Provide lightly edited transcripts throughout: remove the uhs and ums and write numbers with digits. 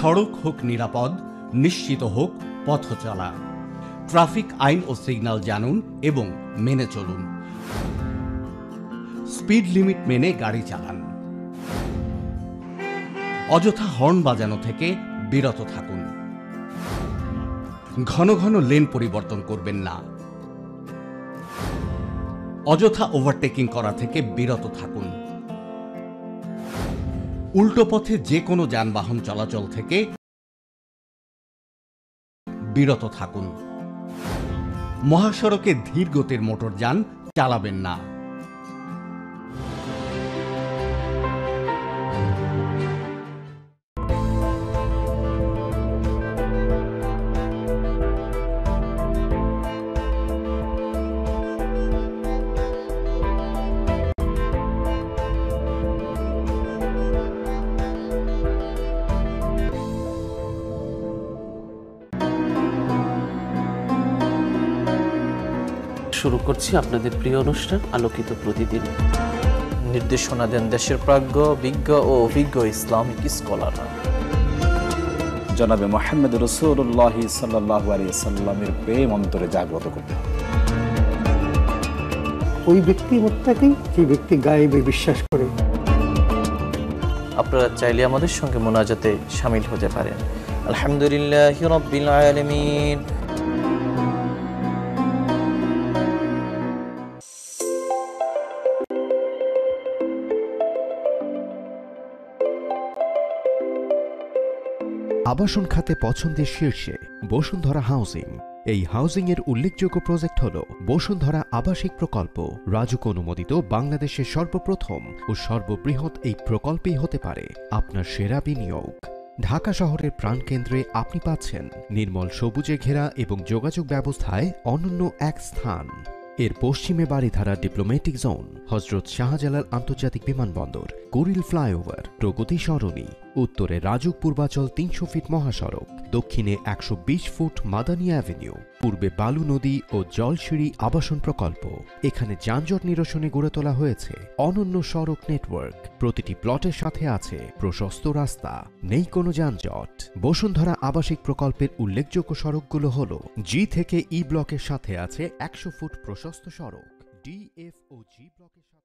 সড়ক হোক নিরাপদ, নিশ্চিত হোক পথ চলা। ট্রাফিক আইন ও সিগন্যাল জানুন এবং মেনে চলুন। স্পিড লিমিট মেনে গাড়ি চালান। অযথা হর্ন বাজানো থেকে বিরত থাকুন। ঘন ঘন লেন পরিবর্তন করবেন না। অযথা ওভারটেকিং করা থেকে বিরত থাকুন। উল্টো পথে যে কোনো যানবাহন চলাচল থেকে বিরত থাকুন। মহাসড়কে ধীর গতির মোটরযান চালাবেন না। শুরু করছি আপনাদের প্রিয় অনুষ্ঠান আলোকিত প্রতিদিন। নির্দেশনা দেন দেশের প্রাজ্ঞ, বিজ্ঞ ও অভিজ্ঞ ইসলামিক স্কলাররা। জনাবে মুহাম্মদ রাসূলুল্লাহ সাল্লাল্লাহু আলাইহি সাল্লামের প্রেম অন্তরে জাগ্রত করতে হবে। ওই ব্যক্তি মুত্তাকি যে ব্যক্তি গায়েবে বিশ্বাস করে। আপনারা চাইলে আমাদের সঙ্গে মোনাজাতে শামিল হতে পারেন। আলহামদুলিল্লাহি রাব্বিল আলামিন। আবাসন খাতে পছন্দের শীর্ষে বসুন্ধরা হাউজিং। এই হাউজিং এর উল্লেখযোগ্য প্রজেক্ট হল বসুন্ধরা আবাসিক প্রকল্প। রাজুক অনুমোদিত বাংলাদেশের সর্বপ্রথম ও সর্ববৃহৎ এই প্রকল্পেই হতে পারে আপনার সেরা বিনিয়োগ। ঢাকা শহরের প্রাণকেন্দ্রে আপনি পাচ্ছেন নির্মল সবুজে ঘেরা এবং যোগাযোগ ব্যবস্থায় অনন্য এক স্থান। এর পশ্চিমে বারিধারা ডিপ্লোম্যাটিক জোন, হজরত শাহজালাল আন্তর্জাতিক বিমানবন্দর, কুড়িল ফ্লাইওভার, প্রগতি সরণি, উত্তরে রাজুক পূর্বাচল ৩০০ ফিট মহাসড়ক, দক্ষিণে ১২০ ফুট মাদানী অ্যাভিনিউ, পূর্বে বালু নদী ও জলসিঁড়ি আবাসন প্রকল্প। এখানে যানজট নিরসনে গড়ে তোলা হয়েছে অনন্য সড়ক নেটওয়ার্ক। প্রতিটি প্লটের সাথে আছে প্রশস্ত রাস্তা, নেই কোনো যানজট। বসুন্ধরা আবাসিক প্রকল্পের উল্লেখযোগ্য সড়কগুলো হল: জি থেকে ই ব্লকের সাথে আছে ১০০ ফুট প্রশস্ত সড়ক, ডি, এফ ও জি ব্লকের সাথে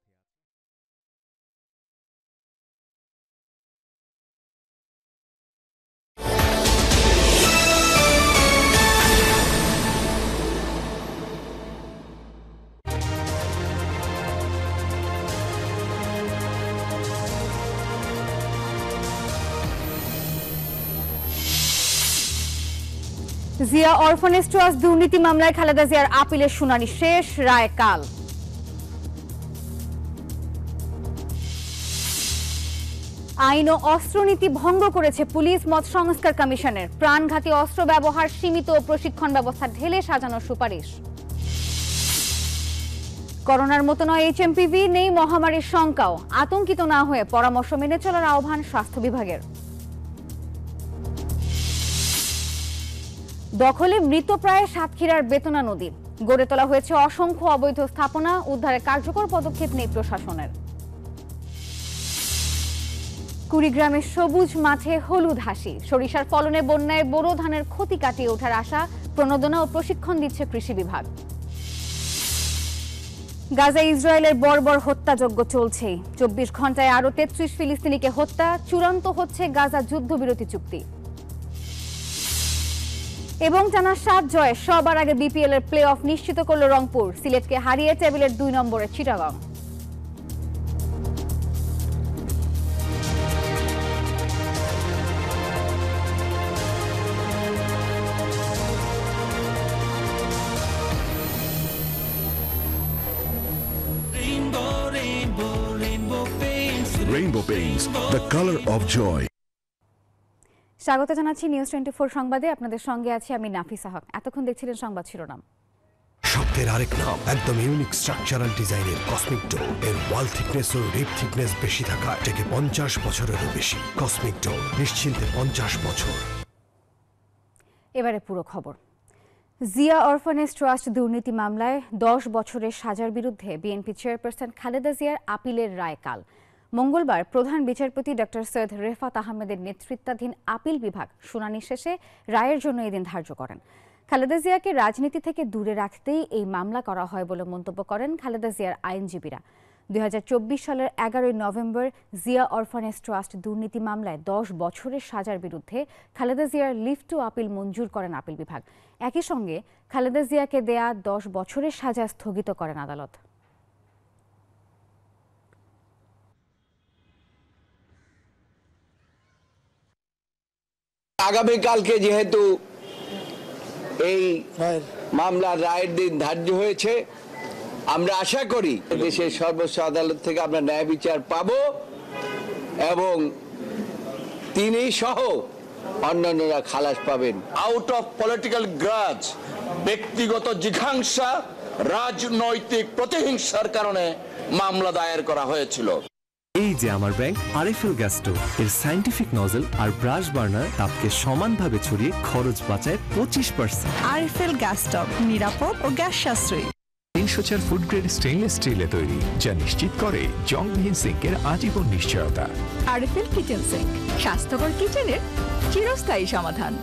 জিয়া অরফানেজ ট্রাস্ট দুর্নীতি মামলায় খালেদা জিয়ার আপিলের শুনানি শেষ, রায় কাল। আইন ও অস্ত্রনীতি ভঙ্গ করেছে পুলিশ, মত সংস্কার কমিশনের। প্রাণঘাতী অস্ত্র ব্যবহার সীমিত ও প্রশিক্ষণ ব্যবস্থা ঢেলে সাজানোর সুপারিশ। করোনার মতো নয় এইচএমপিভি, নেই মহামারীর শঙ্কাও। আতঙ্কিত না হয়ে পরামর্শ মেনে চলার আহ্বান স্বাস্থ্য বিভাগের। দখলে মৃতপ্রায় সাতক্ষীরার বেতনা নদী, গড়ে তোলা হয়েছে অসংখ্য অবৈধ স্থাপনা, উদ্ধারে কার্যকর পদক্ষেপ নেই প্রশাসনের। কুড়িগ্রামের সবুজ মাঠে হলুদ হাসি, সরিষার ফলনে বন্যায় বোরো ধানের ক্ষতি কাটিয়ে ওঠার আশা, প্রণোদনা ও প্রশিক্ষণ দিচ্ছে কৃষি বিভাগ। গাজায় ইসরায়েলের বর্বর হত্যাযজ্ঞ চলছে, ২৪ ঘন্টায় আরো ৩৩ ফিলিস্তিনিকে হত্যা, চূড়ান্ত হচ্ছে গাজা যুদ্ধবিরতি চুক্তি। এবং টানা ৭ জয়ে সবার আগে বিপিএল এর প্লে অফ নিশ্চিত করল রংপুর, সিলেটকে হারিয়ে টেবিলের ২ নম্বরে Chittagong. Rainbow Paints, the color of joy. স্বাগত জানাচ্ছি নিউজ 24 সংবাদে। আপনাদের সঙ্গে আছি আমি নাফিসা হক। এতক্ষণ দেখছিলেন সংবাদ শিরোনাম। শব্দের আরেক নাম, একদম ইউনিক স্ট্রাকচারাল ডিজাইনের কসমিক ডোর। এর ওয়াল থিকনেস ও রিপ থিকনেস বেশি থাকা থেকে 50 বছরেরও বেশি। কসমিক ডোর, নিশ্চিন্তে 50 বছর। এবারে পুরো খবর। জিয়া অরফানেজ ট্রাস্ট দুর্নীতি মামলায় 10 বছরের সাজার বিরুদ্ধে বিএনপি চেয়ারপারসন খালেদা জিয়ার আপিলের রায় কাল। মঙ্গলবার প্রধান বিচারপতি ডক্টর সৈয়দ রেফাত আহমেদের নেতৃত্বাধীন আপিল বিভাগ শুনানি শেষে রায়ের জন্য এদিন ধার্য করেন। খালেদা জিয়াকে রাজনীতি থেকে দূরে রাখতেই এই মামলা করা হয় বলে মন্তব্য করেন খালেদা জিয়ার আইনজীবীরা। 2024 সালের 11 নভেম্বর জিয়া অরফানেজ ট্রাস্ট দুর্নীতি মামলায় 10 বছরের সাজার বিরুদ্ধে খালেদা জিয়ার লিভ টু আপিল মঞ্জুর করেন আপিল বিভাগ। একই সঙ্গে খালেদা জিয়াকে দেয়া 10 বছরের সাজা স্থগিত করেন আদালত। আগামীকালকে যেহেতু এই মামলার রায়ের দিন ধার্য হয়েছে, আমরা আশা করি দেশের সর্বোচ্চ আদালত থেকে আমরা ন্যায় বিচার পাব এবং তিনি সহ অন্যান্যরা খালাস পাবেন। আউট অফ পলিটিক্যাল গ্রাজ, ব্যক্তিগত জিঘাংসা, রাজনৈতিক প্রতিহিংসার কারণে মামলা দায়ের করা হয়েছিল। এই যে আমার ব্যাংক আরএফএল গ্যাস স্টোভ, এর সায়েন্টিফিক নজল আর ব্রাশ বার্নার তাপকে সমানভাবে ছড়িয়ে খরচ বাঁচায় 25%। আরএফএল গ্যাস স্টোভ নিরাপদ ও গ্যাস সাশ্রয়ী। 304 ফুড গ্রেড স্টেইনলেস স্টিলে তৈরি, যা নিশ্চিত করে জংবিহীন সিঙ্কের আজীবন নিশ্চয়তা। আরএফএল কিচেন সিঙ্ক, স্বাস্থ্যকর কিচেনের চিরস্থায়ী সমাধান।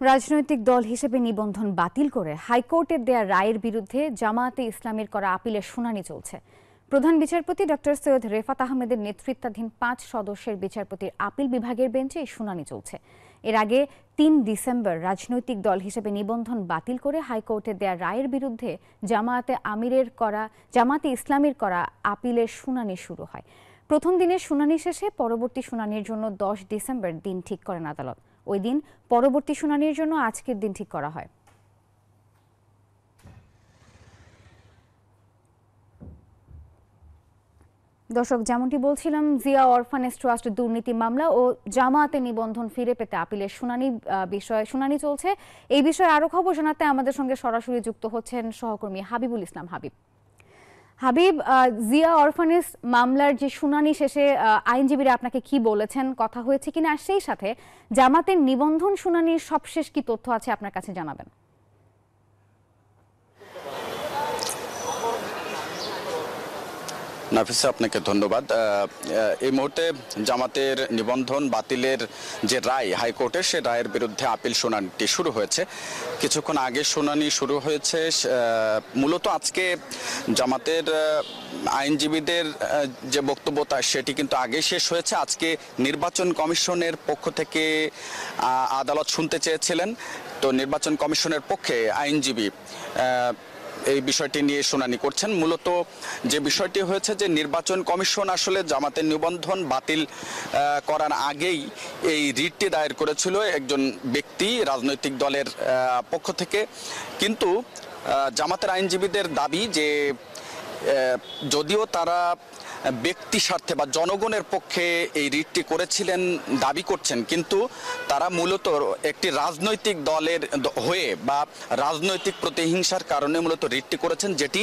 রাজনৈতিক দল হিসেবে নিবন্ধন বাতিল করে হাইকোর্টের দেয়া রায়ের বিরুদ্ধে জামায়াতে ইসলামীর করা আপিলের শুনানি চলছে। প্রধান বিচারপতি ডক্টর সৈয়দ রেফাত আহমেদের নেতৃত্বাধীন 5 সদস্যের বিচারপতির আপিল বিভাগের বেঞ্চে এই শুনানি চলছে। এর আগে 3 ডিসেম্বর রাজনৈতিক দল হিসেবে নিবন্ধন বাতিল করে হাইকোর্টের দেয়া রায়ের বিরুদ্ধে জামায়াতে ইসলামীর করা আপিলের শুনানি শুরু হয়। প্রথম দিনের শুনানি শেষে পরবর্তী শুনানির জন্য 10 ডিসেম্বর দিন ঠিক করেন আদালত। ওই দিন পরবর্তী শুনানির জন্য আজকের দিন ঠিক করা হয়। দর্শক, যেমনটি বলছিলাম, জিয়া অরফানেজ ট্রাস্ট দুর্নীতি মামলা ও জামায়াতে নিবন্ধন ফিরে পেতে আপিলের শুনানি চলছে। এই বিষয়ে আরো খবর জানাতে আমাদের সঙ্গে সরাসরি যুক্ত হচ্ছেন সহকর্মী হাবিবুল ইসলাম। হাবিব, জিয়া অরফানেজ মামলার যে শুনানি শেষে আইনজীবীরা আপনাকে কি বলেছেন, কথা হয়েছে কিনা, আর সেই সাথে জামাতের নিবন্ধন শুনানির সবশেষ কি তথ্য আছে আপনার কাছে জানাবেন। নাফিসা, আপনাকে ধন্যবাদ। এই মুহূর্তে জামাতের নিবন্ধন বাতিলের যে রায় হাইকোর্টের, সে রায়ের বিরুদ্ধে আপিল শুনানিটি শুরু হয়েছে। কিছুক্ষণ আগে শুনানি শুরু হয়েছে। মূলত আজকে জামাতের আইনজীবীদের যে বক্তব্য সেটি কিন্তু আগে শেষ হয়েছে। আজকে নির্বাচন কমিশনের পক্ষ থেকে আদালত শুনতে চেয়েছিলেন, তো নির্বাচন কমিশনের পক্ষে আইনজীবী এই বিষয়টি নিয়ে শুনানি করছেন। মূলত যে বিষয়টি হয়েছে যে নির্বাচন কমিশন আসলে জামাতের নিবন্ধন বাতিল করার আগেই এই রিটটি দায়ের করেছিল একজন ব্যক্তি রাজনৈতিক দলের পক্ষ থেকে। কিন্তু জামাতের আইনজীবীদের দাবি যে যদিও তারা ব্যক্তি স্বার্থে বা জনগণের পক্ষে এই রিটটি করেছিলেন দাবি করছেন, কিন্তু তারা মূলত একটি রাজনৈতিক দলের হয়ে বা রাজনৈতিক প্রতিহিংসার কারণে মূলত রিটটি করেছেন, যেটি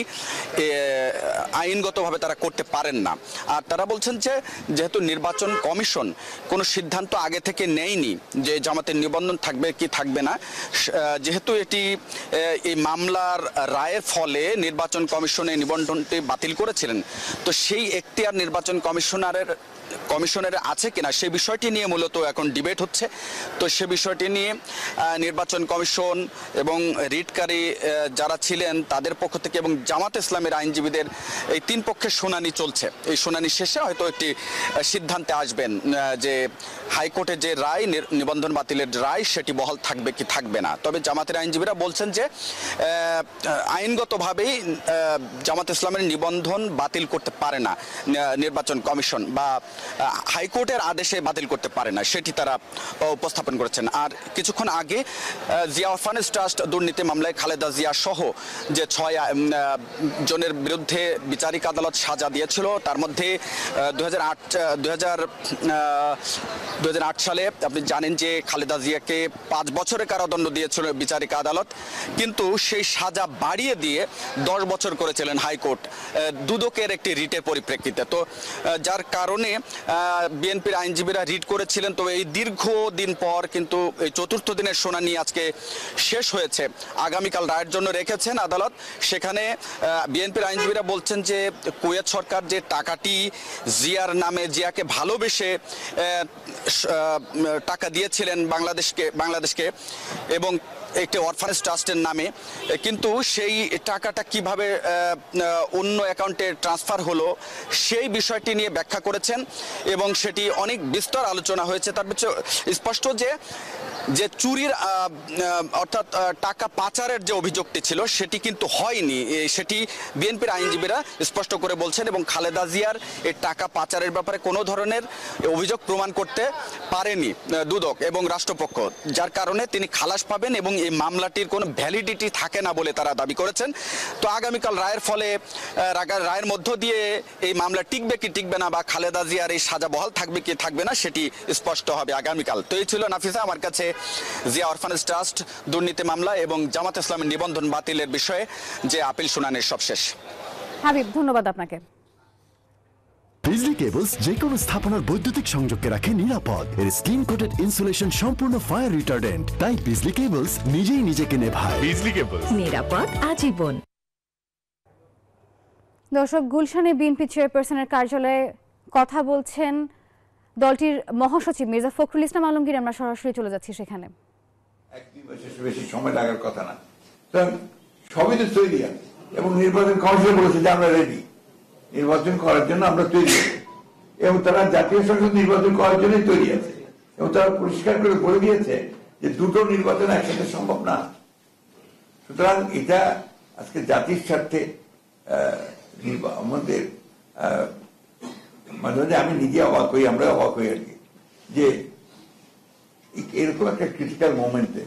আইনগতভাবে তারা করতে পারেন না। আর তারা বলছেন যে যেহেতু নির্বাচন কমিশন কোনো সিদ্ধান্ত আগে থেকে নেয়নি যে জামাতের নিবন্ধন থাকবে কি থাকবে না, যেহেতু এটি এই মামলার রায়ের ফলে নির্বাচন কমিশনে নিবন্ধনটি বাতিল করেছিলেন, তো সেই এখতিয়ার নির্বাচন কমিশনের আছে কিনা সেই বিষয়টি নিয়ে মূলত এখন ডিবেট হচ্ছে। তো সে বিষয়টি নিয়ে নির্বাচন কমিশন এবং রিটকারী যারা ছিলেন তাদের পক্ষ থেকে এবং জামাত ইসলামের আইনজীবীদের এই 3 পক্ষের শুনানি চলছে। এই শুনানি শেষে হয়তো একটি সিদ্ধান্তে আসবেন যে হাইকোর্টের যে রায় নিবন্ধন বাতিলের রায় সেটি বহাল থাকবে কি থাকবে না। তবে জামাতের আইনজীবীরা বলছেন যে আইনগতভাবেই জামাত ইসলামের নিবন্ধন বাতিল করতে পারে না নির্বাচন কমিশন, বা হাইকোর্টের আদেশে বাতিল করতে পারে না, সেটি তারা উপস্থাপন করেছেন। আর কিছুক্ষণ আগে জিয়া অরফানেজ ট্রাস্ট দুর্নীতি মামলায় খালেদা জিয়া সহ যে 6 জনের বিরুদ্ধে বিচারিক আদালত সাজা দিয়েছিল, তার মধ্যে 2008 সালে আপনি জানেন যে খালেদা জিয়াকে 5 বছরের কারাদণ্ড দিয়েছিল বিচারিক আদালত, কিন্তু সেই সাজা বাড়িয়ে দিয়ে 10 বছর করেছিলেন হাইকোর্ট দুদকের একটি রিটের পরিপ্রেক্ষিতে। পরিপ্রেক্ষিতে। তো যার কারণে বিএনপির আইনজীবীরা রিট করেছিলেন। তো এই দীর্ঘদিন পর কিন্তু এই চতুর্থ দিনের শুনানি আজকে শেষ হয়েছে। আগামীকাল রায়ের জন্য রেখেছেন আদালত। সেখানে বিএনপির আইনজীবীরা বলছেন যে কুয়েত সরকার যে টাকাটি জিয়ার নামে, জিয়াকে ভালোবেসে টাকা দিয়েছিলেন বাংলাদেশকে এবং একটি অরফানেজ ট্রাস্টের নামে, কিন্তু সেই টাকাটা কিভাবে অন্য অ্যাকাউন্টে ট্রান্সফার হলো সেই বিষয়টি নিয়ে ব্যাখ্যা করেছেন এবং সেটি অনেক বিস্তর আলোচনা হয়েছে। তার পিছনে স্পষ্ট যে চুরির অর্থাৎ টাকা পাচারের যে অভিযোগটি ছিল সেটি কিন্তু হয়নি, সেটি বিএনপির আইনজীবীরা স্পষ্ট করে বলছেন। এবং খালেদা জিয়ার এই টাকা পাচারের ব্যাপারে কোনো ধরনের অভিযোগ প্রমাণ করতে পারেনি দুদক এবং রাষ্ট্রপক্ষ, যার কারণে তিনি খালাস পাবেন এবং এই মামলাটির কোনো ভ্যালিডিটি থাকে না বলে তারা দাবি করেছেন। তো আগামীকাল রায়ের ফলে রায়ের মধ্য দিয়ে এই মামলা টিকবে কি টিকবে না, বা খালেদা জিয়ার এই সাজা বহাল থাকবে কি থাকবে না, সেটি স্পষ্ট হবে আগামীকাল। তো এই ছিল নাফিসা আমার কাছে জিয়া অরফানেজ ট্রাস্ট দুর্নীতি মামলা এবং জামাত ইসলামের নিবন্ধন বাতিলের বিষয়ে যে আপিল শুনানির সবশেষ। হাবিব, ধন্যবাদ আপনাকে। বিজলি কেবলস যে কোনো স্থাপনার বৈদ্যুতিক সংযোগকে রাখে নিরাপদ। এর স্কিন কোটেড ইনসুলেশন সম্পূর্ণ ফায়ার রিটার্ডেন্ট, তাই বিজলি কেবলস নিজেই নিজেকে নেভায়। বিজলি কেবলস, নিরাপদ আজীবন। দর্শক, গুলশানে বিএনপি চেয়ারপারসনের কার্যালয়ে কথা বলছেন দলটির মহাসচিব মির্জা ফখরুল ইসলাম আলমগীর। আমরা সরাসরি চলে যাচ্ছি সেখানে। এক-দুই বছর বেশি সময় লাগার কথা না, সবই তো তৈরি আছে এবং নির্বাচন কমিশন বলেছে যে আমরা রেডি, নির্বাচন করার জন্য আমরা তৈরি আছি এবং তারা জাতীয় সংসদ নির্বাচন করার জন্যই তৈরি আছে এবং তারা পরিষ্কার করে বলে দিয়েছে যে দুটো নির্বাচন একসাথে সম্ভব না। সুতরাং এটা আজকে জাতির স্বার্থে আমাদের মাঝে মাঝে আমি নিজে অবাক হই, আমরা অবাক হই আর কি, যে এরকম একটা ক্রিটিক্যাল মোমেন্টে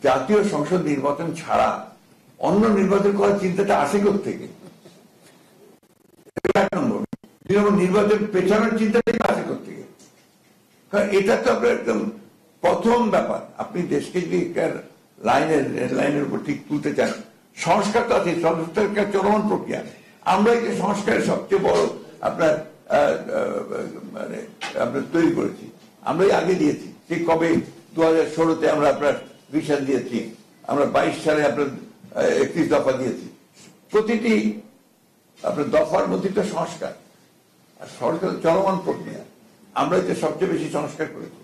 জাতীয় সংসদ নির্বাচন ছাড়া অন্য নির্বাচন করার চিন্তাটা আসে থেকে। নির্বাচন পেছানোর চিন্তাটাই আসে থেকে, কারণ এটা তো আপনার একদম প্রথম ব্যাপার। আপনি দেশকে যদি লাইনের উপর ঠিক তুলতে চান, সংস্কার তো আছে, সংস্কার চলমান প্রক্রিয়া। আমরা এই সংস্কারের সবচেয়ে বড় আপনার তৈরি করেছি, আমরাই আগে দিয়েছি। ঠিক কবে 2016-তে আমরা আপনার ভিশন দিয়েছি, আমরা 22 সালে আপনার 31 দফা দিয়েছি। প্রতিটি আপনার দফার মধ্যে তো সংস্কার, আর সরকার চলমান প্রক্রিয়া। আমরা এটা সবচেয়ে বেশি সংস্কার করেছি।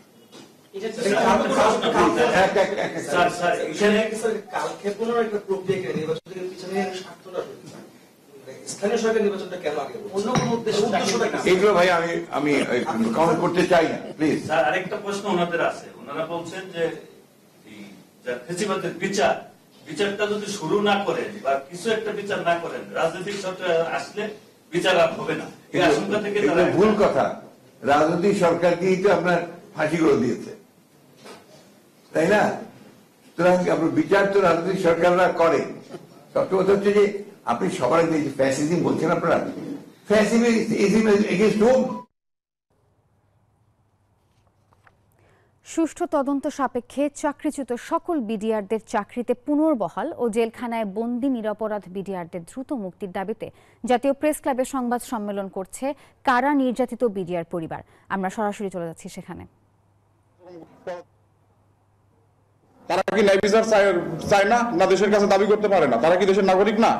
এগুলো ভাই আমি কমেন্ট করতে চাই না, প্লিজ। আরেকটা প্রশ্ন ওনাদের আছে, ওনারা বলছেন যে ফেসিবাদের বিচারটা যদি শুরু না করেন বা কিছু একটা বিচার না করেন, রাজনৈতিক সরকার আসলে বিচার আর হবে না, এই আশঙ্কা থেকে ভুল কথা। রাজনৈতিক সরকারকেই তো আপনার ফাঁসি করে দিয়েছে, তাই না? সুতরাং আপনার বিচার তো রাজনৈতিক সরকাররা করে। সত্য কথা হচ্ছে যে আপনি সবার ফ্যাসিজম বলছেন, আপনারা ফ্যাসিজম এগেইনস্ট হোম। সুষ্ঠু তদন্ত সাপেক্ষে চাকরিচ্যুত সকল বিডিআরদের চাকরিতে পুনর্বহাল ও জেলখানায় বন্দী নিরপরাধ বিডিআরদের দ্রুত মুক্তির দাবিতে জাতীয় প্রেস ক্লাবে সংবাদ সম্মেলন করছে কারা নির্যাতিত বিডিআর পরিবার। আমরা সরাসরি চলে যাচ্ছি সেখানে। তারা কি ন্যায় বিচার চায় না, না দেশের কাছে দাবি করতে পারে না? তারা কি দেশের নাগরিক না?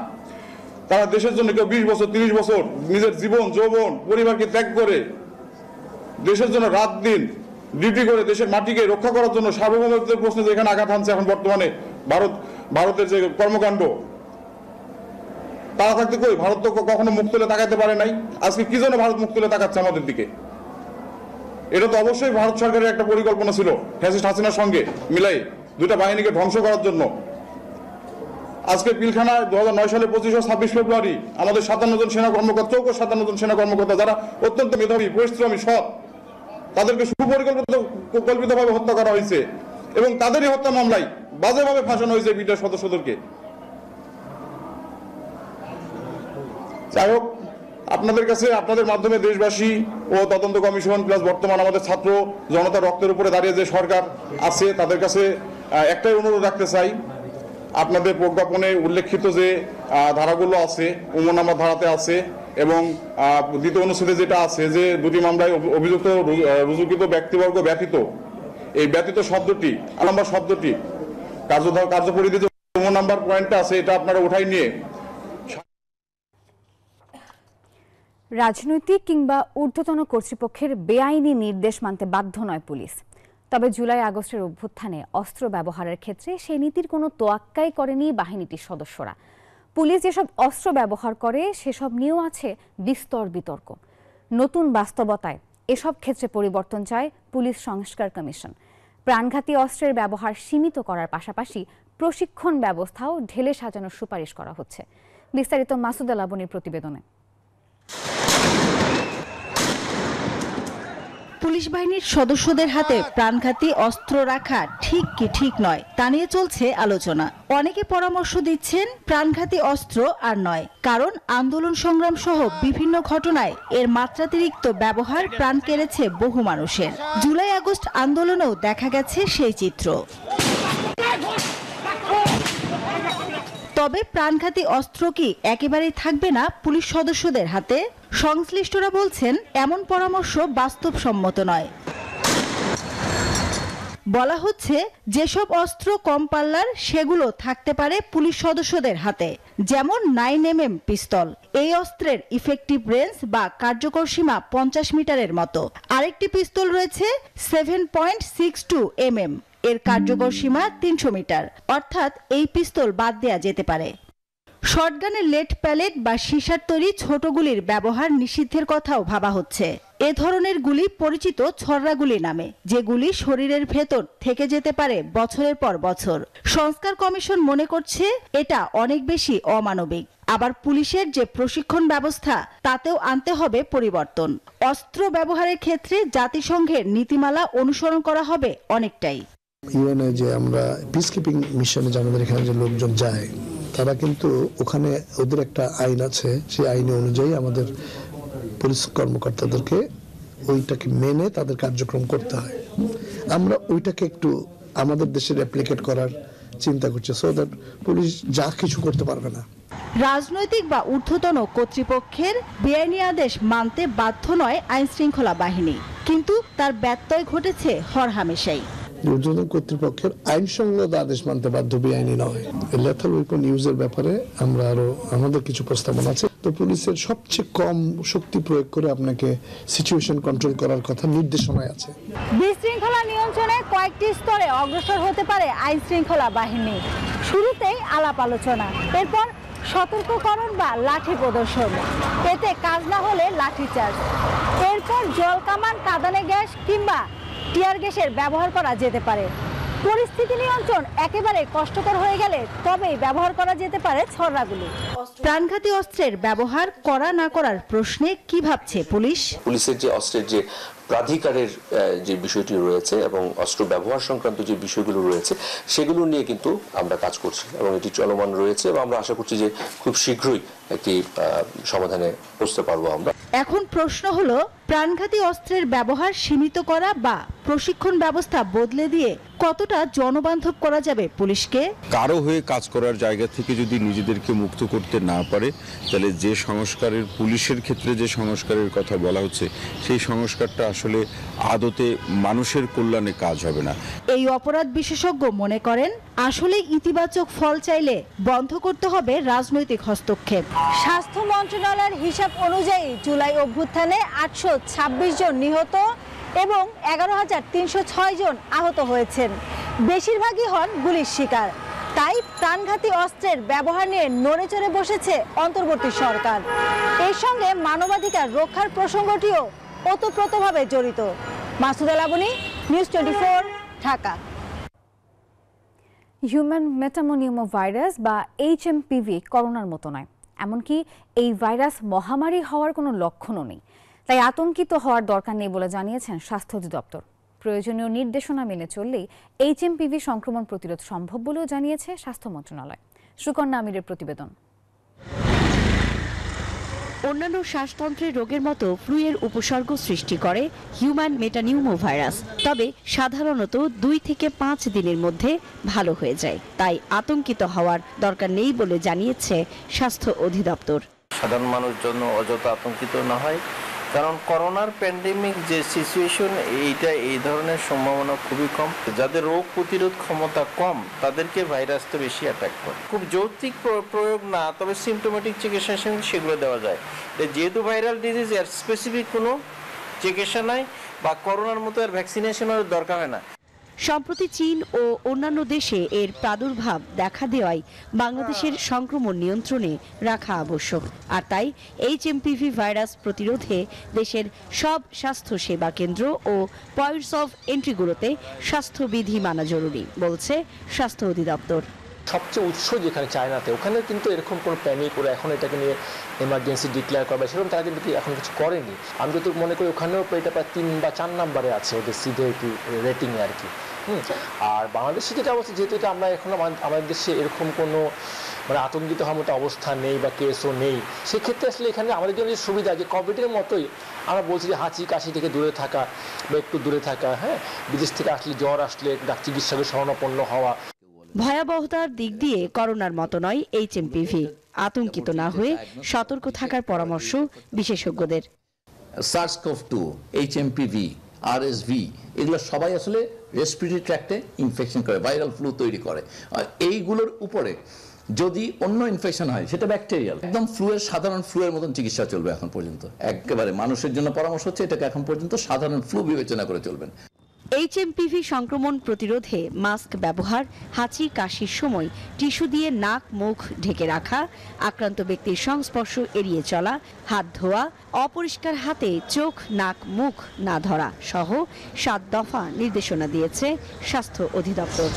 তারা দেশের জন্য কেউ 20 বছর 30 বছর নিজের জীবন যৌবন পরিবারকে ত্যাগ করে দেশের জন্য রাত দিন ডিউটি করে দেশের মাটিকে রক্ষা করার জন্য সার্বভৌমত্বের প্রশ্নে যেখানে আঘাত হানছে এখন বর্তমানে ভারতের যে কর্মকাণ্ড, তারা থাকতে কই ভারত তো কখনো মুখ তুলে তাকাইতে পারে নাই। আজকে কি জন্য ভারত মুখ তুলে তাকাচ্ছে আমাদের দিকে? এটা তো অবশ্যই ভারত সরকারের একটা পরিকল্পনা ছিল ফ্যাসিস্ট হাসিনার সঙ্গে মিলাই দুইটা বাহিনীকে ধ্বংস করার জন্য। আজকে পিলখানায় 2009 সালে 25 ও 26 ফেব্রুয়ারি আমাদের 57 জন সেনা কর্মকর্তা, 57 জন সেনা কর্মকর্তা যারা অত্যন্ত মেধাবী, পরিশ্রমী, সৎ, তাদেরকে সুপরিকল্পিতভাবে হত্যা করা হয়েছে এবং তাদেরই হত্যা মামলায় বাজেভাবে ফাঁসানো হয়েছে বিডিআর সদস্যদেরকে। যাই হোক, আপনাদের কাছে আপনাদের মাধ্যমে দেশবাসী ও তদন্ত কমিশন প্লাস বর্তমান আমাদের ছাত্র জনতার রক্তের উপরে দাঁড়িয়ে যে সরকার আছে তাদের কাছে একটাই অনুরোধ রাখতে চাই, আপনাদের প্রজ্ঞাপনে উল্লেখিত যে ধারাগুলো আছে, 19 নম্বর ধারাতে আছে এবং দ্বিতীয় অনুচ্ছেদে যেটা আছে যে দুটি মামলায় অভিযুক্ত রুজুকৃত ব্যক্তিবর্গ ব্যতীত, এই ব্যতীত শব্দটি নাম্বার শব্দটি কার্যপরিধি যে নাম্বার পয়েন্টটা আছে এটা আপনারা উঠাই নিয়ে রাজনৈতিক কিংবা ঊর্ধ্বতন কর্তৃপক্ষের বেআইনি নির্দেশ মানতে বাধ্য নয় পুলিশ। তবে জুলাই আগস্টের অভ্যুত্থানে অস্ত্র ব্যবহারের ক্ষেত্রে সেই নীতির কোনো তোয়াক্কাই করেনি বাহিনীটির সদস্যরা। পুলিশ যেসব অস্ত্র ব্যবহার করে সেসব নিয়েও আছে বিস্তর বিতর্ক। নতুন বাস্তবতায় এসব ক্ষেত্রে পরিবর্তন চায় পুলিশ সংস্কার কমিশন। প্রাণঘাতী অস্ত্রের ব্যবহার সীমিত করার পাশাপাশি প্রশিক্ষণ ব্যবস্থাও ঢেলে সাজানোর সুপারিশ করা হচ্ছে। বিস্তারিত মাসুদা লাবনীর প্রতিবেদনে। পুলিশ বাহিনীর সদস্যদের হাতে প্রাণঘাতী অস্ত্র রাখা ঠিক কি ঠিক নয় তা নিয়ে চলছে আলোচনা। অনেকে পরামর্শ দিচ্ছেন প্রাণঘাতী অস্ত্র আর নয়, কারণ আন্দোলন সংগ্রাম সহ বিভিন্ন ঘটনায় এর মাত্রাতিরিক্ত ব্যবহার প্রাণ কেড়েছে বহু মানুষের। জুলাই আগস্ট আন্দোলনেও দেখা গেছে সেই চিত্র। তবে প্রাণঘাতী অস্ত্র কি একেবারেই থাকবে না পুলিশ সদস্যদের হাতে? সংশ্লিষ্টরা বলছেন এমন পরামর্শ বাস্তবসম্মত নয়। বলা হচ্ছে যেসব অস্ত্র কম পাল্লার সেগুলো থাকতে পারে পুলিশ সদস্যদের হাতে, যেমন 9mm পিস্তল। এই অস্ত্রের ইফেক্টিভ রেঞ্জ বা কার্যকর সীমা 50 মিটারের মতো। আরেকটি পিস্তল রয়েছে 7.62 mm, এর কার্যকর সীমা 300 মিটার, অর্থাৎ এই পিস্তল বাদ দেয়া যেতে পারে। শটগানের লেড প্যালেট বা সীসার তৈরি ছোট গুলির ব্যবহার নিষিদ্ধের কথাও ভাবা হচ্ছে। এ ধরনের গুলি পরিচিত ছররা গুলি নামে, যেগুলি শরীরের ভেতর থেকে যেতে পারে বছরের পর বছর। সংস্কার কমিশন মনে করছে এটা অনেক বেশি অমানবিক। আবার পুলিশের যে প্রশিক্ষণ ব্যবস্থা তাতেও আনতে হবে পরিবর্তন। অস্ত্র ব্যবহারের ক্ষেত্রে জাতিসংঘের নীতিমালা অনুসরণ করা হবে অনেকটাই। ইউএনএ যে আমরা পিস কিপিং মিশনে যে আমাদের এখানে যে লোকজন যায়, তারা কিন্তু ওখানে ওদের একটা আইন আছে, সেই আইন অনুযায়ী আমাদের পুলিশ কর্মকর্তাদেরকে ওইটাকে মেনে তাদের কার্যক্রম করতে হয়। আমরা ওইটাকে একটু আমাদের দেশে রেপ্লিকেট করার চিন্তা করছি, সো দ্যাট পুলিশ যা কিছু করতে পারবে না। রাজনৈতিক বা ঊর্ধ্বতন কর্তৃপক্ষের বেআইনি আদেশ মানতে বাধ্য নয় আইন শৃঙ্খলা বাহিনী, কিন্তু তার ব্যত্যয় ঘটেছে হরহামেশাই। ঊর্ধ্বতন কর্তৃপক্ষের আইনসঙ্গত আদেশ মানতে বাধ্য, বেআইনি নয়। লেথাল ওয়েপন ইউজের ব্যাপারে আমরা আরো আমাদের কিছু প্রস্তাবনা আছে। তো পুলিশের সবচেয়ে কম শক্তি প্রয়োগ করে আপনাকে সিচুয়েশন কন্ট্রোল করার কথা নির্দেশনায় আছে। বিশৃঙ্খলা নিয়ন্ত্রণে কয়েকটি স্তরে অগ্রসর হতে পারে আইন শৃঙ্খলা বাহিনী। শুরুতেই আলাপ আলোচনা, এরপর সতর্ককরণ বা লাঠি প্রদর্শন, এতে কাজ না হলে লাঠিচার্জ, এরপর জল কামান, কাঁদানে গ্যাস কিংবা টিয়ার গ্যাসের ব্যবহার করা যেতে পারে। পরিস্থিতি নিয়ন্ত্রণ একেবারে কষ্টকর হয়ে গেলে তবেই ব্যবহার করা যেতে পারে ছররাগুলি। প্রাণঘাতী অস্ত্রের ব্যবহার করা না করার প্রশ্নে কি ভাবছে পুলিশ? পুলিশের যে অস্ত্রের যে প্রাধিকারের যে বিষয়টি রয়েছে এবং অস্ত্র ব্যবহার সংক্রান্ত যে বিষয়গুলো রয়েছে সেগুলো নিয়ে কিন্তু আমরা কাজ করছি এবং এটি চলমান রয়েছে এবং আমরা আশা করছি যে খুব শীঘ্রই একটি সমাধানে পৌঁছতে পারবো আমরা। এখন প্রশ্ন হলো, প্রাণঘাতী অস্ত্রের ব্যবহার সীমিত করা বা প্রশিক্ষণ ব্যবস্থা বদলে দিয়ে কতটা জনবান্ধব করা যাবে পুলিশকে? কারো হয়ে কাজ করার জায়গা থেকে যদি নিজেদেরকে মুক্ত করতে না পারে, তাহলে যে সংস্কারের পুলিশের ক্ষেত্রে যে সংস্কারের কথা বলা হচ্ছে সেই সংস্কারটা আসলে আদতে মানুষের কল্যাণে কাজ হবে না। এই অপরাধ বিশেষজ্ঞ মনে করেন আসলে ইতিবাচক ফল চাইলে বন্ধ করতে হবে রাজনৈতিক হস্তক্ষেপ। স্বাস্থ্য মন্ত্রণালয়ের হিসাব অনুযায়ী জুলাই অভ্যুত্থানে 826 জন নিহত এবং 11,306 জন আহত হয়েছেন। বেশিরভাগই হন গুলির শিকার। তাই প্রাণঘাতী অস্ত্রের ব্যবহার নিয়ে নড়েচড়ে বসেছে অন্তর্বর্তী সরকার। এর সঙ্গে মানবাধিকার রক্ষার প্রসঙ্গটিও ওতপ্রোতভাবে জড়িত। Masuda Laboni, news 24, Dhaka. Human metapneumo virus বা HMPV করোনার মতো নয়, এমনকি এই ভাইরাস মহামারী হওয়ার কোনো লক্ষণও নেই। তাই আতঙ্কিত হওয়ার দরকার নেই বলে জানিয়েছেন স্বাস্থ্য অধিদপ্তর। প্রয়োজনীয় নির্দেশনা মেনে চললেই HMPV সংক্রমণ প্রতিরোধ সম্ভব বলেও জানিয়েছে স্বাস্থ্য মন্ত্রণালয়। সুকন্যা আমিরের প্রতিবেদন। অন্যান্য শ্বাসতন্ত্রের রোগের মতো ফ্লুয়ের উপসর্গ সৃষ্টি করে হিউম্যান মেটানিউমো ভাইরাস, তবে সাধারণত 2 থেকে 5 দিনের মধ্যে ভালো হয়ে যায়। তাই আতঙ্কিত হওয়ার দরকার নেই বলে জানিয়েছে স্বাস্থ্য অধিদপ্তর। সাধারণ মানুষ জন্য অযথা আতঙ্কিত না হয়, কারণ করোনার প্যান্ডেমিক যে সিচুয়েশন এইটা এই ধরনের সম্ভাবনা খুবই কম। যাদের রোগ প্রতিরোধ ক্ষমতা কম তাদেরকে ভাইরাসটা বেশি অ্যাটাক করে। খুব যৌক্তিক প্রয়োগ না, তবে সিমটোমেটিক চিকিৎসা সেগুলো দেওয়া যায়। যেহেতু ভাইরাল ডিজিজ এর স্পেসিফিক কোনো চিকিৎসা নাই বা করোনার মতো এর ভ্যাকসিনেশনের দরকার হয় না। সম্প্রতি চীন ও অন্যান্য দেশে এর প্রাদুর্ভাব দেখা দেওয়ায় বাংলাদেশের সংক্রমণ নিয়ন্ত্রণে রাখা আবশ্যক। আর তাই HMPV ভাইরাস প্রতিরোধে দেশের সব স্বাস্থ্য সেবা কেন্দ্র ও পয়েন্টস অফ এন্ট্রিগুলোতে স্বাস্থ্যবিধি মানা জরুরি, বলছে স্বাস্থ্য অধিদপ্তর। সবচেয়ে উৎস যেখানে চায়নাতে, ওখানে কিন্তু এরকম কোনো প্যানিক করে এখন এটাকে নিয়ে এমার্জেন্সি ডিক্লেয়ার করা, সেরকম তারা কিন্তু এখন কিছু করেনি। আমি যত মনে করি ওখানেও এটা প্রায় 3 বা 4 নম্বরে আছে ওদের সিভিয়ারিটি রেটিংয়ে আর কি। আর বাংলাদেশে যেটা অবস্থা, যেহেতু এটা আমরা এখন আমাদের দেশে এরকম কোনো মানে আতঙ্কিত হওয়ার মতো অবস্থা নেই বা কেসও নেই, সেক্ষেত্রে আসলে এখানে আমাদের জন্য যে সুবিধা, যে কোভিডের মতোই আমরা বলছি যে হাঁচি কাশি থেকে দূরে থাকা বা একটু দূরে থাকা, হ্যাঁ, বিদেশ থেকে আসলে জ্বর আসলে চিকিৎসকের শরণাপন্ন হওয়া। ভয়াবহতার দিক দিয়ে করোনার মতো নয় HMPV। আতঙ্কিত না হয়ে সতর্ক থাকার পরামর্শ বিশেষজ্ঞদের। SARS-CoV-2, HMPV, RSV এগুলো সবাই আসলে রেসপিরেটরি ট্র্যাক্টে ইনফেকশন করে, ভাইরাল ফ্লু তৈরি করে। আর এইগুলোর উপরে যদি অন্য ইনফেকশন হয় সেটা ব্যাকটেরিয়াল, একদম ফ্লুয়ের সাধারণ ফ্লুয়ের মতন চিকিৎসা চলবে এখন পর্যন্ত। একেবারে মানুষের জন্য পরামর্শ হচ্ছে এটাকে এখন পর্যন্ত সাধারণ ফ্লু বিবেচনা করে চলবেন। HMPV সংক্রমণ প্রতিরোধে মাস্ক ব্যবহার, হাঁচি কাশির সময় টিস্যু দিয়ে নাক মুখ ঢেকে রাখা, আক্রান্ত ব্যক্তির সংস্পর্শ এড়িয়ে চলা, হাত ধোয়া, অপরিষ্কার হাতে চোখ নাক মুখ না ধরা সহ 7 দফা নির্দেশনা দিয়েছে স্বাস্থ্য অধিদপ্তর।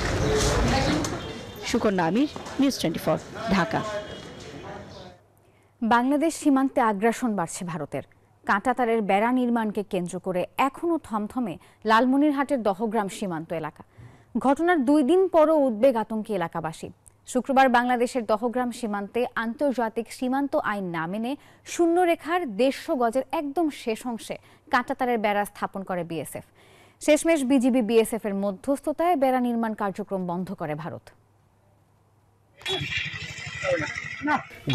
সুকন্যা আমির, নিউজ 24, ঢাকা। বাংলাদেশ সীমান্তে আগ্রাসন বাড়ছে ভারতের। কাঁটাতারের বেড়া নির্মাণকে কেন্দ্র করে এখনও থমথমে লালমনিরহাটের দহগ্রাম সীমান্ত এলাকা। ঘটনার 2 দিন পরও উদ্বেগ আতঙ্কে এলাকাবাসী। শুক্রবার বাংলাদেশের দহগ্রাম সীমান্তে আন্তর্জাতিক সীমান্ত আইন না মেনে শূন্যরেখার 150 গজের একদম শেষ অংশে কাঁটাতারের বেড়া স্থাপন করে BSF। শেষমেশ BGB BSF এর মধ্যস্থতায় বেড়া নির্মাণ কার্যক্রম বন্ধ করে ভারত।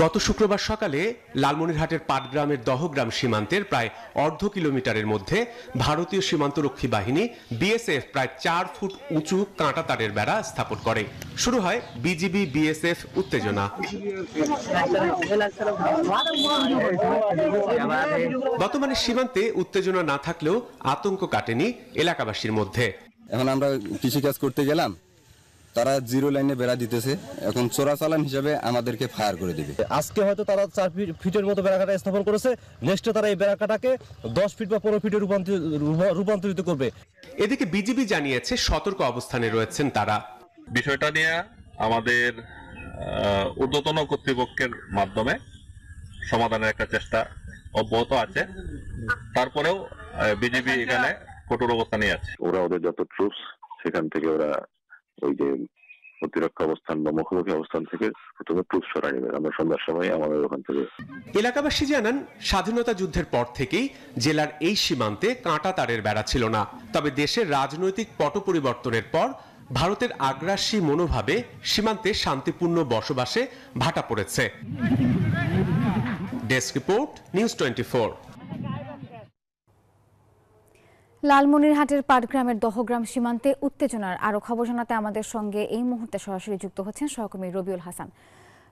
গত শুক্রবার সকালে লালমনিরহাটের পাটগ্রামের দহগ্রাম সীমান্তের প্রায় অর্ধ কিলোমিটারের মধ্যে ভারতীয় সীমান্তরক্ষী বাহিনী BSF প্রায় 4 ফুট উঁচু কাঁটাতারের বেড়া স্থাপন করে। শুরু হয় BGB BSF উত্তেজনা। বর্তমানে সীমান্তে উত্তেজনা না থাকলেও আতঙ্ক কাটেনি এলাকাবাসীর মধ্যে। এখন আমরা কৃষিকাজ করতে গেলাম, তারা 0 লাইনে বেড়া দিতেছে, এখন চোরাচালান হিসাবে আমাদেরকে ফায়ার করে দিবে। আজকে হয়তো তারা 4 ফিটের মতো বেড়াকাটা স্থাপন করেছে, নেক্সটে তারা এই বেড়াকাটাকে 10 ফিট বা 15 ফিটে রূপান্তরিত করবে। এদিকে BGB জানিয়েছে সতর্ক অবস্থানে রয়েছেন তারা। বিষয়টা নিয়ে আমাদের ঊর্ধ্বতন কর্তৃপক্ষের মাধ্যমে সমাধানের একটা চেষ্টা অব্যাহত আছে। তারপরেও BGB এখানে কঠোর অবস্থানে আছে। ওরা ওদের যত ট্রুপস সেখান থেকে ওরা ওই যে প্রতিরক্ষা অবস্থান বা মুখোমুখি অবস্থান থেকে প্রথমে ট্রুপস সরাই নেবে। আমরা সন্ধ্যার সময় আমাদের ওখান থেকে। এলাকাবাসী জানান, স্বাধীনতা যুদ্ধের পর থেকেই জেলার এই সীমান্তে কাঁটাতারের বেড়া ছিল না। তবে দেশের রাজনৈতিক পট পরিবর্তনের পর ভারতের আগ্রাসী মনোভাবে সীমান্তে শান্তিপূর্ণ বসবাসে ভাটা পড়েছে। Desk report, news 24। লালমনিরহাটের পাটগ্রামের দহগ্রাম সীমান্তে উত্তেজনার আরো খবর জানাতে আমাদের সঙ্গে এই মুহূর্তে সরাসরি যুক্ত হচ্ছেন সহকর্মী রবিউল হাসান।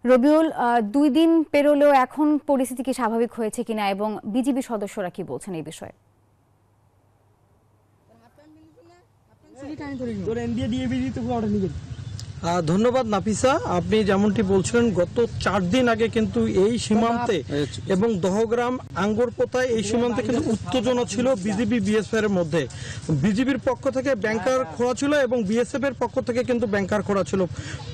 রবিউল, 2 দিন পেরোলেও এখন পরিস্থিতি কি স্বাভাবিক হয়েছে কিনা এবং BGB সদস্যরা কি বলছেন এই বিষয়ে? ধন্যবাদ নাফিসা। আপনি যেমনটি বলছিলেন, গত 4 দিন আগে কিন্তু এই সীমান্তে এবং দহগ্রাম আঙ্গরপোতায় এই সীমান্তে কিন্তু উত্তেজনা ছিল BGB BSF এর মধ্যে। BGBর পক্ষ থেকে ব্যাংকার খোলা ছিল এবং BSF এর পক্ষ থেকে কিন্তু ব্যাংকার খোলা ছিল।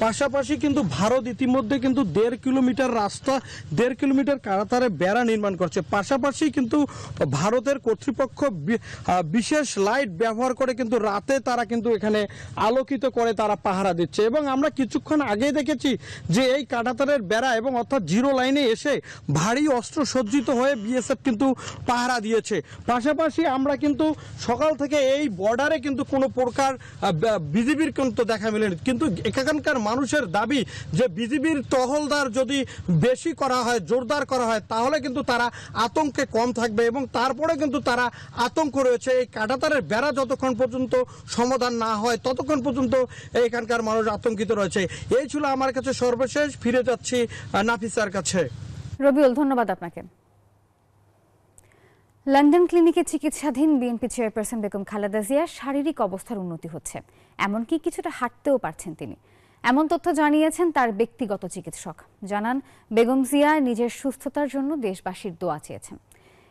পাশাপাশি কিন্তু ভারত ইতিমধ্যে কিন্তু 1.5 কিলোমিটার রাস্তা, 1.5 কিলোমিটার কাঁটাতারে বেড়া নির্মাণ করছে। পাশাপাশি কিন্তু ভারতের কর্তৃপক্ষ বিশেষ লাইট ব্যবহার করে কিন্তু রাতে তারা কিন্তু এখানে আলোকিত করে তারা পাহারা দিচ্ছে এবং এবং আমরা কিছুক্ষণ আগে দেখেছি যে এই কাঁটাতারের বেড়া এবং অর্থাৎ জিরো লাইনে এসে ভারী অস্ত্র সজ্জিত হয়ে বিএসএফ কিন্তু পাহারা দিয়েছে। পাশাপাশি আমরা কিন্তু সকাল থেকে এই বর্ডারে কিন্তু কোনো প্রকার বিজিবির কিন্তু দেখা মেলেনি, কিন্তু এখানকার মানুষের দাবি যে বিজিবির টহলদার যদি বেশি করা হয়, জোরদার করা হয়, তাহলে কিন্তু তারা আতঙ্কে কম থাকবে এবং তারপরে কিন্তু তারা আতঙ্ক রয়েছে। এই কাঁটাতারের বেড়া যতক্ষণ পর্যন্ত সমাধান না হয় ততক্ষণ পর্যন্ত এখানকার মানুষ আতঙ্কিত রয়েছে। এই ছিল আমার কাছে সর্বশেষ। ফিরে যাচ্ছি নাফিসার কাছে। রবিউল, ধন্যবাদ আপনাকে। লন্ডন ক্লিনিকে চিকিৎসাধীন বিএনপি চেয়ারপারসন বেগম খালেদা জিয়ার শারীরিক অবস্থার উন্নতি হচ্ছে, এমনকি কিছুটা হাঁটতেও পারছেন তিনি। এমন তথ্য জানিয়েছেন তার ব্যক্তিগত চিকিৎসক। জানান, বেগম জিয়া নিজের সুস্থতার জন্য দেশবাসীর দোয়া চেয়েছেন।